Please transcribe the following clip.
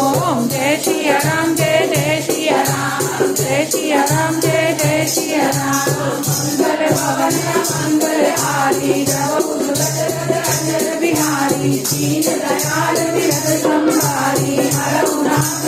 ओम जय सिया राम जय जय सिया राम जय सिया राम जय जय सिया राम मंगल भवन मंगल हारी बिहारी दीन दयाल विरद संहारी हर नाथ